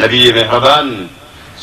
نبی مهربان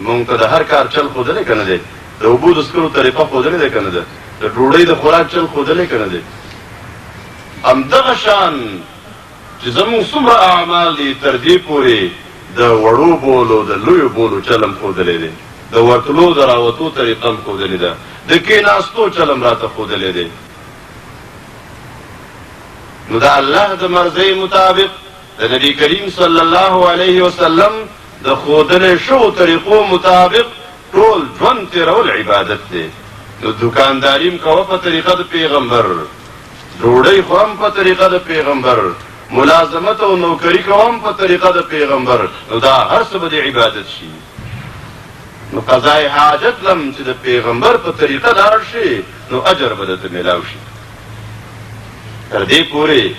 مونږ ته د هر کار چل خودلې کنه دي د اوبو د سکرو طریقه خودلې ده کنه ده د ډوډۍ د خوراک چل خودلې کنه دي ام دغه شان چې زموږ څومره اعمال دي تر دې پورې د وړو بولو د لویو بولو چلم خودلې دي د ورتلو د راوتو طریقه هم خودلې ده د کېناستو چلم راته خودلې دي نو د الله د مرضی مطابق د نبی کریم صلی الله علیه وسلم د خودلې شو طریقو مطابق ټول ژوند تیرول عبادت دی نو دکانداریم کوه په طریقه د پیغمبر ډوډۍ خورم په طریقه د پیغمبر ملازمت او نوکری کوم په طریقه د پیغمبر نو دا هر څه به د عبادت شي نو قضای حاجت لم چې د پیغمبر په طریقه لاړ شي نو اجر به درته میلاو شي تر دې پورې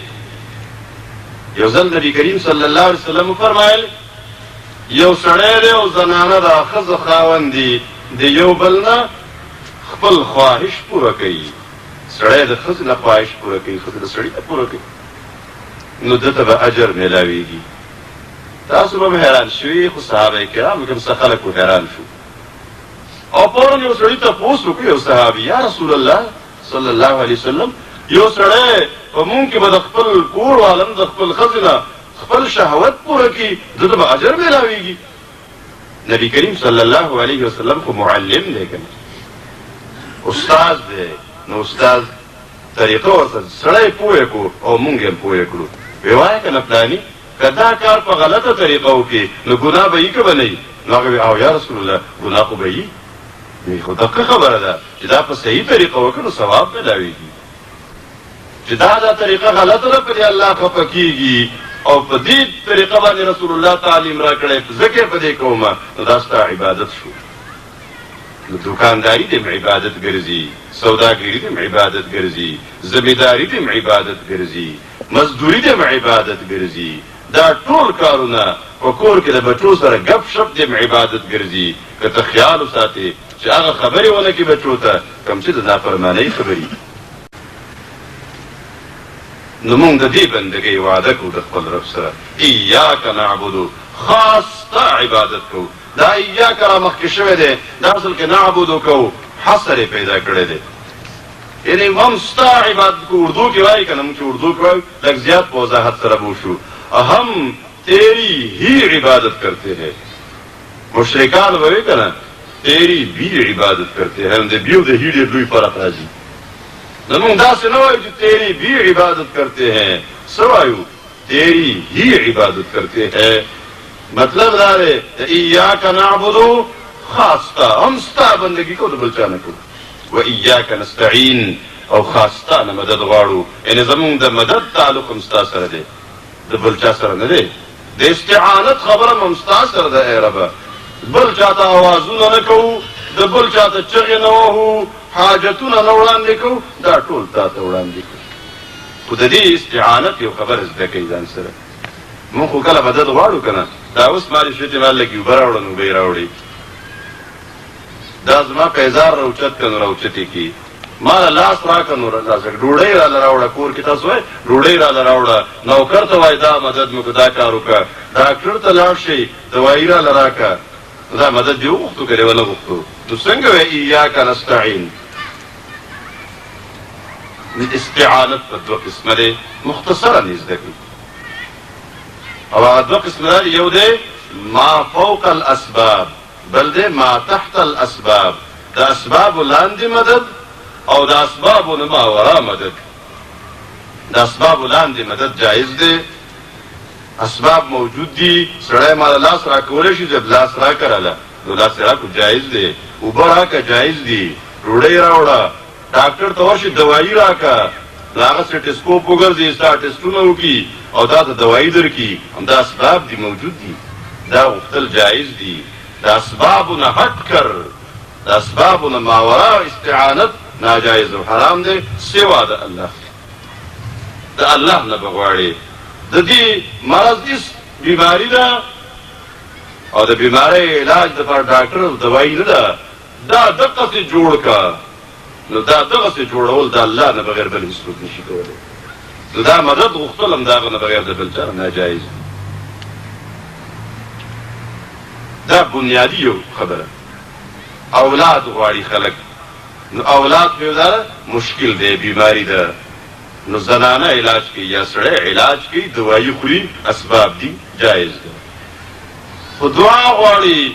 یو ځل نبی کریم صلی الله علیه وسلم فرمایل یو سړی دی او زنانه د ښځه خاوند دي د یو بل نه خپل خواهش پوره کوي سړی د ښځې نه خواهش پوره کوي ښځه د سړي نه پوره کوي نو دته به اجر میلاویږي تاسو به حیران شوي خو صحابه کرام کوم څه خلک حیران شو او فورا یو سړي تپوس وکړي یو صحابي یا رسول الله صلی الله علیه وسلم یو سړی په مونږ کې به د خپل کور والم د خپل ښځې نه خپل شهوت پوره کړي دته به اجر میلاویږي نبی کریم صلی الله علیه وسلم خو معلم دی که استاد دی نو استاد طریقه ورته سړی پوه کړو او مونږ هم پوه کړو وی وایه که نه پلاني که دا کار په غلطه طریقه وکړي نو ګناه به یي که به نه یي نو هغه وی او یا رسول الله ګناه خو به یي وی خو دقه خبره ده چې دا په صحیح طریقه وکړو نو ثواب میلاویږي چې دا طریقه غلطه ده په دې الله خفه کېږي او په دې طریقه باندې رسول الله تعلیم را کړی ذکر په دې کومه نو دا ستا عبادت شو نو دکانداري دې عبادت ګرځي سوداګري دې عبادت ګرځي زمینداري دې عبادت ګرځي مزدوري دې عبادت ګرځي دا ټول کارونه په کور کې د بچو سره ګپ شپ دې عبادت ګرځي که ته خیال وساتې چې هغه خبرې ونه کړي بچو ته کوم چې د نافرمانۍ خبرې نو مونږ د دې بندګۍ وعده کوو د خپل رب سره ایاک نعبدو خاص ستا عبادت کوو دا ایاک را مخکې شوی دی دا اصل کې نعبدو کوو حصر یې پیدا کړی دی یعنی هم ستا عبادت کو اردو کې وایي که نه مونږ چې اردو کې وایو لږ زیات په وضاحت سره بوشو ہم تیری ہی عبادت کرتے ہیں مشرکان وایي که نه تیری بھی عبادت کرتے ہیں د بیو د هي ډېر لوی فرق راځي نمون داسې نه وایو چې تیری بھی عبادت کرتے ہیں سوایو تیری ہی عبادت کرتے ہیں مطلب دا دی ایاک نعبدو خاص تا هم ستا بندگی کو د بل چا نه کوو و ایاک نستعین او خاص تا نه مدد غواړو یعنې زمونږ د مدد تعلق هم ستا سره دی د بل چا سره نه دی د استعانت خبره هم ستا سره ده ای ربه بل چاته اوازونه نه کوو د بل چاته چغې نه وهو حاجتونه نه وړاندې کوو دا ټول تا ته وړاندې کوو خو د دې استعانت یو خبره زده کوي ځان سره مونږ خو کله مدد غواړو که نه دا اوس مالې شوې چې مال لږ اوبه راوړه نو اوبه یې راوړې دا زما پیزار راوچت که نو راوچتې کړي ما له لاس راکړه نو ډوډۍ راله راوړه کور کې تاسو وایي ډوډۍ راله راوړه نوکر ته وایي دا مدد مې کو دا کار وکړه ډاکټر ته لاړ شئ دوایي راله راکړه دا مدد دې وغوښتو که دې ونه غوښتو نو څنګه وایي ایاک نستعین استعانت په دوه قسمه دی مختصرا یې زده کړي او هغه دوه قسمه دی یو دی ما فوق الاسباب بل دی ما تحت الاسباب د اسبابو لاندې مدد او د اسبابو نه ماورا مدد د اسبابو لاندې مدد جایز دی اسباب موجود دي سړی ما لاس راکولی شي جب لاس راکړله نو لاس یې راکړو جایز دی اوبه راکړه جایز دي ډوډۍ راوړه ډاکټر ته ورشي دوایي راکړه د هغه سټسکوپ وګرځي ستا ټسټونه وکړي او دا ته دوایي درکړي همدا اسباب دي موجود دي دا غوښتل جایز دي د اسبابو نه هټ کر د اسبابو نه ماورا استعانت ناجایز او حرام دی سوا د الله د الله نه به غواړې د دې مرض هېڅ بیماري ده او د بیمارۍ علاج دپاره ډاکټر دوایي نه ده دا دقسې جوړ که نو دا دغسې جوړول د الله نه بغیر بل هېڅ څوک نشي کولی نو دا مدد غوښتل هم د هغه نه بغیر د بل چا ناجایز دا بنیادی یو خبره. اولاد غواړي خلک، نو اولاد پیدا مشکل دی، بیماری ده، نو زنانه علاج کوي یا سړی علاج کوي، دوايي خوري، اسباب دي جایز ده. خو دعا غواړي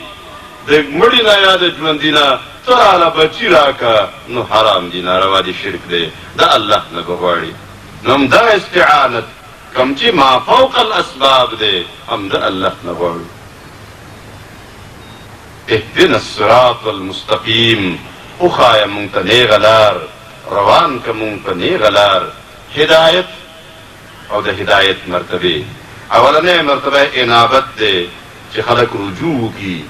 د مړي نه یا د ژوندي نه ته راله بچي راکه، نو حرام دي، ناروا دي، شرک دی، د الله نه به غواړي. نو همدا استعانت کوم چې ما فوق الاسباب دی، هم د الله نه غواړو. اهدنا الصراط المستقیم، وښایه مونږ ته نیغه لار، روان که مونږ په نیغه لار. هدایت او د هدایت مرتبه، اولنۍ مرتبه انابت دی چې خلک رجوع وکړي.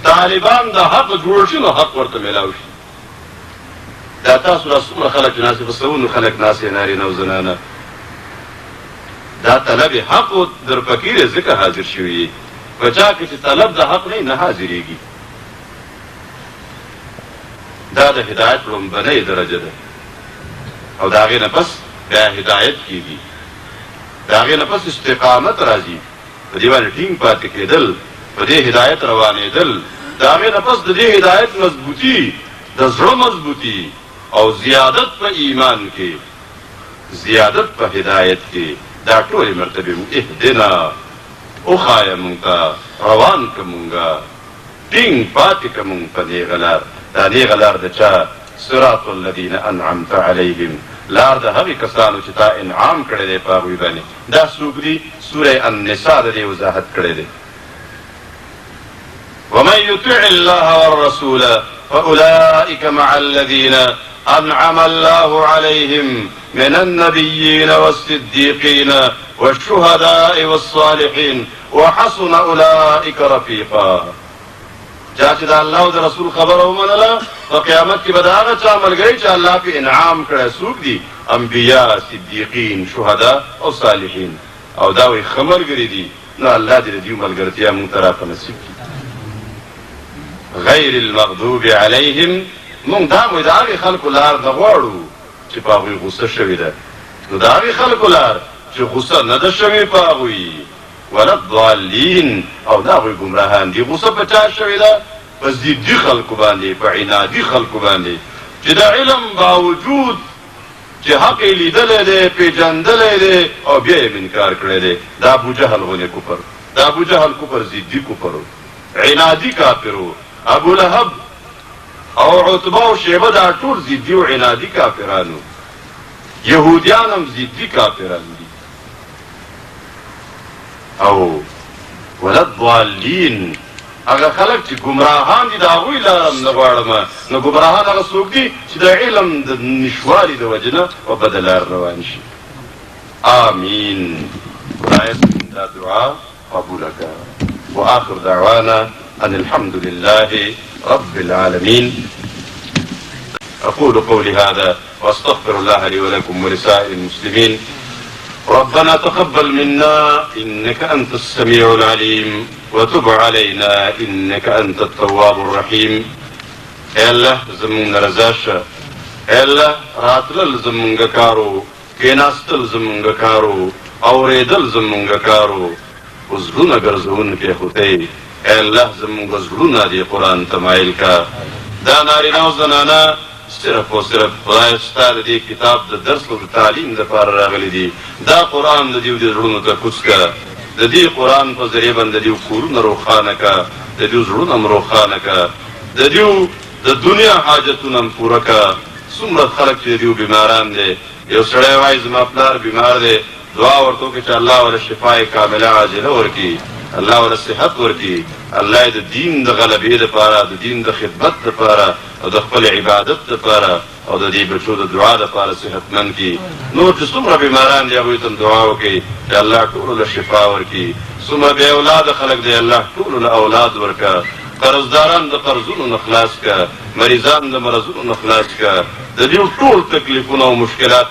طالبان د حق جوړ شي نو حق ورته میلاو شي. دا تاسو را څومره خلک ناستې، په سلونو خلک ناستې، نارینه او زنانه، دا طلب حق در فقیر ځکه حاضر شوي. په چا کې چې طلب د حق نه حاضرېږي، دا د هدایت لومبنۍ درجه ده. او د هغې نه پس بیا هدایت کېږي، د هغې نه پس استقامت راځي، په دې باندې ټینګ پاتې کېدل، په دې هدایت روانېدل. د هغې نه پس د دې هدایت مضبوطي، د زړه مضبوطي او زیادت په ایمان کې، زیادت په هدایت کې، دا ټولې مرتبې مو اهدنا، وښایه مونږ ته، روان که مونږه، ټینګ پاتې که مونږ په نیغه لار. دا نیغه لار د چا؟ صراط الذین انعمت علیهم، لار د هغې کسانو چې تا انعام کړی دی په هغوی باندې. دا څوک دي؟ سوره النساء د دې وضاحت کړی دی. ومن يطع الله والرسول فأولئك مع الذين أنعم الله عليهم من النبيين والصديقين والشهداء والصالحين وحسن أولئك رفيقا. چا چې د الله او د رسول خبره ومنله، په قیامت کې به د هغه چا ملګري چې الله پې انعام کړی څوک دي؟ انبیا، صدیقین، شهدا او صالحین. او دا وایي ښه ملګري دي، نو الله دې د دوی ملګرتیا مونږ ته راپه نصیب کړي. غیر المغضوب علیهم، مونږ دا وایي د هغې خلکو لار نه غواړو چې په هغوی غصه شوې ده، نو د هغې خلکو لار چې غصه نه ده شوې په هغوی. ولا الضالین، او دا هغوی ګمراهان دي. غصه په چا شوې ده؟ په ضدي خلکو باندې، په عنادي خلکو باندې، چې د علم باوجود چې حق یې لیدلی دی، پېژندلی دی، او بیا یې انکار کړی دی. دا ابوجهل غوندې کفر، دا ابوجهل کفر ضدي کفر و، عنادي کافر و. ابولهب او عتبه او شیبه دا ټول ضدي او عنادي کافرانو. یهودیان هم ضدي کافران دي. او ولا الضالین، هغه خلک چې ګمراهان دي د هغوی لاره هم نه غواړم. نو ګمراهان هغه څوک دي چې د علم د نشوالي د وجې نه په بده لار روان شي. آمین. خدایه زموږ دا دعا قبوله کړه. وآخر دعوانا أن الحمد لله رب العالمين. أقول قولي هذا وأستغفر الله لي ولكم ولسائر المسلمين. ربنا تقبل منا إنك أنت السميع العليم وتب علينا إنك أنت التواب الرحيم. اے الله زمونږ رضا شه، اے الله راتلل زمونږ کارو، کېناستل زمونږ کارو، اورېدل زمونږ کارو، خو زړونه ګرځوونکی خو ته یې. اے الله زمونږ زړونه دې قرآن ته مایل کا. دا نارینه او زنانه صرف او صرف خدای ستا د دې کتاب د درس او د تعلیم دپاره راغلي دي. دا قرآن د دوی د زړونو ته کوز که، د دې قرآن په ذریعه باندې د دوی کورونه روښانه که، د دوی زړونه هم روښانه که، د دوی د دنیا حاجتونه هم پوره که. څومره خلک چې د دوی بیماران دی، یو سړی وایي زما پلار بیمار دی، دعا ورته وکړي چې الله وله شفای کامله عاجله ورکړي، الله وله صحت ورکړي، الله یې د دین د غلبې دپاره، د دین د خدمت دپاره او د خپل عبادت دپاره او د دې بچو د دعا دپاره صحتمند کړي. نور چې څومره بیماران دي هغوی ته هم دعا وکړي چې الله ټولو له شفا ورکړي. څومره بې اولاده خلک دی الله ټولو له اولاد ورکړه. قرضداران د قرضونو نه خلاص که، مریضان د مرضونو نه خلاص که، د دې ټول تکلیفونه او مشکلات